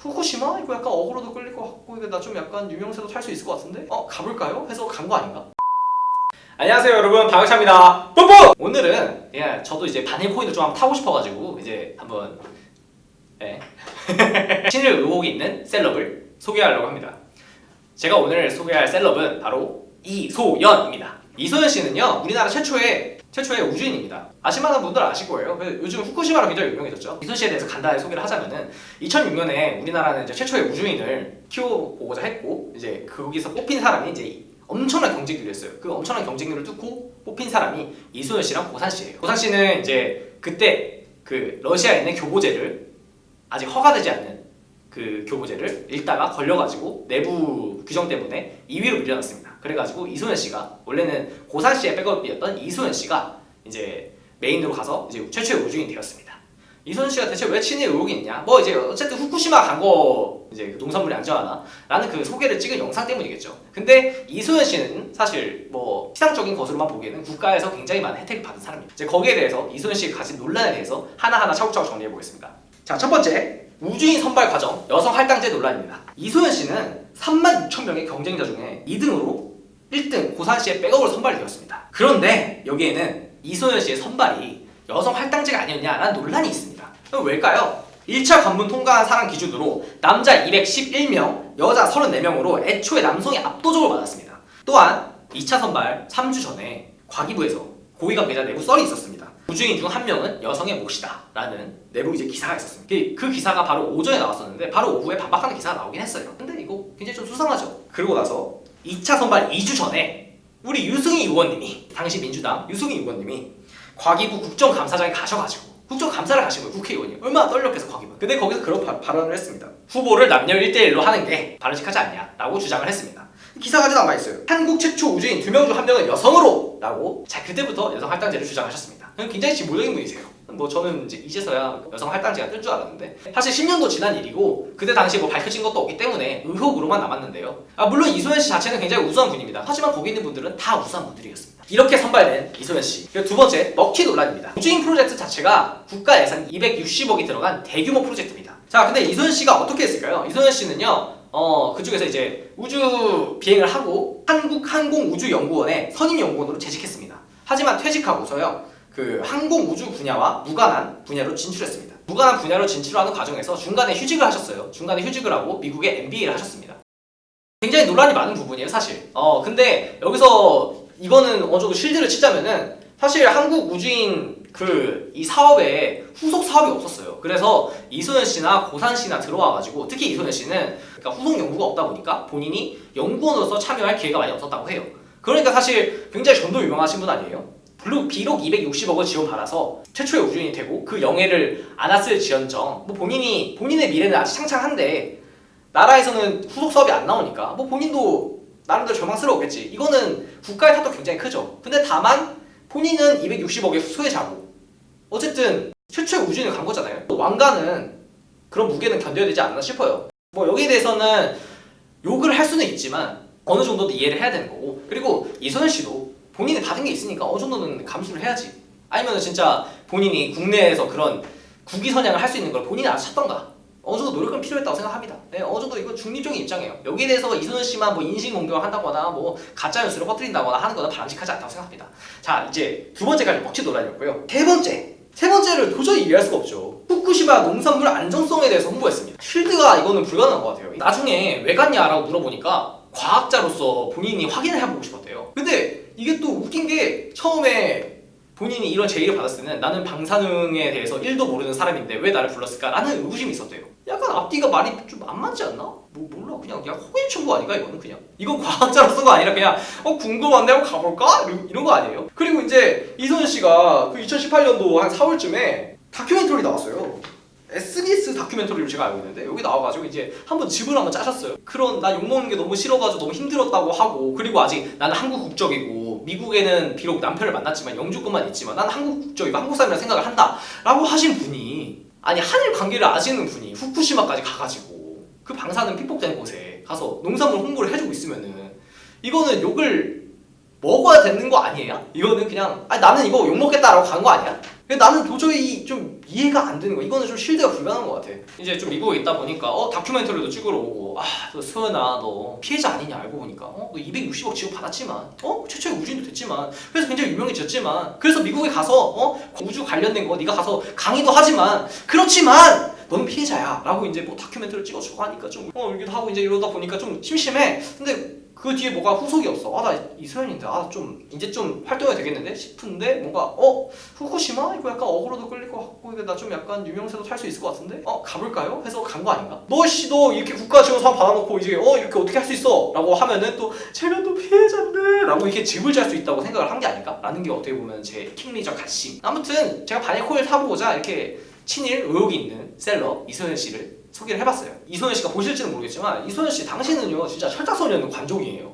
후쿠시마? 이거 약간 어그로도 끌릴 것 같고 이거 나 좀 약간 유명세도 탈 수 있을 것 같은데? 가볼까요? 해서 간 거 아닌가? 안녕하세요 여러분, 다각샤입니다. 뽀뽀! 오늘은 그냥 저도 이제 바닐 코인을 좀 한번 타고 싶어가지고 이제 한번 신일 의혹이 있는 셀럽을 소개하려고 합니다. 제가 오늘 소개할 셀럽은 바로 이소연입니다. 이소연 씨는요, 우리나라 최초의 우주인입니다. 아실만한 분들 아실 거예요. 요즘 후쿠시마로 굉장히 유명해졌죠. 이소연 씨에 대해서 간단히 소개를 하자면은 2006년에 우리나라는 이제 최초의 우주인을 키워보고자 했고, 이제 거기서 뽑힌 사람이 이제 엄청난 경쟁률이었어요. 그 엄청난 경쟁률을 뚫고 뽑힌 사람이 이소연 씨랑 고산 씨예요. 고산 씨는 이제 그때 그 러시아에 있는 교보제를 아직 허가되지 않는 그 교보제를 읽다가 걸려가지고 내부 규정 때문에 2위로 밀려났습니다. 그래가지고 이소연 씨가, 원래는 고산 씨의 백업이었던 이소연 씨가 이제 메인으로 가서 이제 최초의 우주인이 되었습니다. 이소연 씨가 대체 왜 친일 의혹이 있냐? 뭐 이제 어쨌든 후쿠시마 간 거 이제 농산물이 안전하나? 라는 그 소개를 찍은 영상 때문이겠죠. 근데 이소연 씨는 사실 뭐 피상적인 것으로만 보기에는 국가에서 굉장히 많은 혜택을 받은 사람입니다. 이제 거기에 대해서 이소연 씨가 가진 논란에 대해서 하나하나 차곡차곡 정리해 보겠습니다. 자, 첫 번째, 우주인 선발 과정 여성 할당제 논란입니다. 이소연 씨는 36,000명의 경쟁자 중에 2등으로 1등 고산 씨의 백업으로 선발이 되었습니다. 그런데 여기에는 이소연 씨의 선발이 여성 할당제가 아니었냐라는 논란이 있습니다. 그럼 왜일까요? 1차 관문 통과한 사람 기준으로 남자 211명, 여자 34명으로 애초에 남성이 압도적으로 많았습니다. 또한 2차 선발 3주 전에 과기부에서 고위 관계자 내부 썰이 있었습니다. 우주인 중 한 명은 여성의 몫이다 라는 내부 이제 기사가 있었습니다. 그 기사가 바로 오전에 나왔었는데 바로 오후에 반박하는 기사가 나오긴 했어요. 근데 이거 굉장히 좀 수상하죠. 그러고 나서 2차 선발 2주 전에 우리 유승희 의원님이, 당시 민주당 유승희 의원님이 과기부 국정감사장에 가셔가지고 국정감사를 가신 거예요. 국회의원이 얼마나 떨렸겠어 과기부. 근데 거기서 그런 발언을 했습니다. 후보를 남녀 1대1로 하는 게 바람직하지 않냐라고 주장을 했습니다. 기사까지 남아 있어요. 한국 최초 우주인 2명 중 1명은 여성으로 라고, 자, 그때부터 여성 할당제를 주장하셨습니다. 굉장히 진보적인 분이세요. 뭐 저는 이제서야 여성 할당제가 뜰 줄 알았는데 사실 10년도 지난 일이고 그때 당시에 뭐 밝혀진 것도 없기 때문에 의혹으로만 남았는데요. 물론 이소연 씨 자체는 굉장히 우수한 분입니다. 하지만 거기 있는 분들은 다 우수한 분들이었습니다. 이렇게 선발된 이소연 씨. 그리고 두 번째, 먹튀 논란입니다. 우주인 프로젝트 자체가 국가 예산 260억이 들어간 대규모 프로젝트입니다. 자, 근데 이소연 씨가 어떻게 했을까요? 이소연 씨는요, 그쪽에서 이제 우주 비행을 하고 한국항공우주연구원의 선임연구원으로 재직했습니다. 하지만 퇴직하고서요, 그 항공우주 분야와 무관한 분야로 진출했습니다. 무관한 분야로 진출하는 과정에서 중간에 휴직을 하셨어요. 중간에 휴직을 하고 미국의 MBA를 하셨습니다. 굉장히 논란이 많은 부분이에요, 사실. 근데 여기서 이거는 어느 정도 실드를 치자면은 사실 한국 우주인 이 사업에 후속 사업이 없었어요. 그래서 이소연 씨나 고산 씨나 들어와가지고, 특히 이소연 씨는 그러니까 후속 연구가 없다 보니까 본인이 연구원으로서 참여할 기회가 많이 없었다고 해요. 그러니까 사실 굉장히 전도 유명하신 분 아니에요? 비록 260억을 지원받아서 최초의 우주인이 되고 그 영예를 안았을지언정 뭐 본인의 미래는 아직 창창한데 나라에서는 후속 사업이 안 나오니까 뭐 본인도 나름대로 절망스러웠겠지. 이거는 국가의 탓도 굉장히 크죠. 근데 다만 본인은 260억의 수혜자고 어쨌든 최초의 우주인을 간 거잖아요. 왕가는 그런 무게는 견뎌야 되지 않나 싶어요. 뭐 여기에 대해서는 욕을 할 수는 있지만 어느 정도는 이해를 해야 되는 거고, 그리고 이소연 씨도 본인이 받은 게 있으니까 어느 정도는 감수를 해야지. 아니면 진짜 본인이 국내에서 그런 국위선양을 할 수 있는 걸 본인이 알아서 찾던가. 어느 정도 노력은 필요했다고 생각합니다. 네, 어느 정도 이건 중립적인 입장이에요. 여기에 대해서 이소연 씨만 뭐 인신공격을 한다거나 뭐 가짜 뉴스를 퍼뜨린다거나 하는 거는 바람직하지 않다고 생각합니다. 자, 이제 두 번째까지 먹튀 논란이었고요. 세 번째를 도저히 이해할 수가 없죠. 후쿠시마 농산물 안전성에 대해서 홍보했습니다. 쉴드가 이거는 불가능한 것 같아요. 나중에 왜 갔냐라고 물어보니까 과학자로서 본인이 확인을 해보고 싶었대요. 근데 이게 또 웃긴 게, 처음에 본인이 이런 제의를 받았을 때는 나는 방사능에 대해서 1도 모르는 사람인데 왜 나를 불렀을까라는 의구심이 있었대요. 약간 앞뒤가 말이 좀 안 맞지 않나? 뭐 몰라, 그냥 호기심 청구 아닌가 이거는. 그냥 이건 과학자로서가 아니라 그냥 궁금한데 한번 가볼까? 이런 거 아니에요? 그리고 이제 이소연 씨가 그 2018년도 한 4월쯤에 다큐멘터리 나왔어요. SBS 다큐멘터리로 제가 알고 있는데 여기 나와가지고 이제 한번 즙을 한번 짜셨어요. 나 욕먹는 게 너무 싫어가지고 너무 힘들었다고 하고, 그리고 아직 나는 한국 국적이고 미국에는 비록 남편을 만났지만 영주권만 있지만 나는 한국 국적이고 한국 사람이라 생각을 한다 라고 하신 분이, 아니 한일 관계를 아시는 분이 후쿠시마까지 가가지고 그 방사능 피폭된 곳에 가서 농산물 홍보를 해주고 있으면은 이거는 욕을 먹어야 되는 거 아니에요? 이거는 그냥 아니 나는 이거 욕먹겠다라고 간 거 아니야? 나는 도저히 좀 이해가 안 되는 거야. 이거는 좀 실드가 불가능한 것 같아. 이제 좀 미국에 있다 보니까 다큐멘터리도 찍으러 오고 너 소연아 너 피해자 아니냐 알고 보니까 너 260억 지원 받았지만 최초의 우주인도 됐지만 그래서 굉장히 유명해졌지만 그래서 미국에 가서 우주 관련된 거 네가 가서 강의도 하지만 그렇지만 너는 피해자야 라고 이제 뭐 다큐멘터리를 찍어주고 하니까 좀 이러기도 하고 이제 이러다 보니까 좀 심심해. 근데 그 뒤에 뭐가 후속이 없어. 나 이소연인데 좀 이제 좀 활동해야 되겠는데 싶은데 뭔가 후쿠시마 이거 약간 어그로도 끌릴 것 같고 이거 나 좀 약간 유명세도 탈 수 있을 것 같은데 가볼까요? 해서 간 거 아닌가? 너 이렇게 국가 지원 사업 받아놓고 이제 이렇게 어떻게 할 수 있어? 라고 하면은 또 제가 또 피해자인데 라고 이렇게 집을 잘 수 있다고 생각을 한 게 아닐까? 라는 게 어떻게 보면 제 킹리적 가심. 아무튼 제가 바네코를 타보고자 이렇게 친일 의혹이 있는 셀러 이소연 씨를 소개를 해봤어요. 이소연 씨가 보실지는 모르겠지만 이소연 씨 당신은요 진짜 철딱서니였는 관종이에요.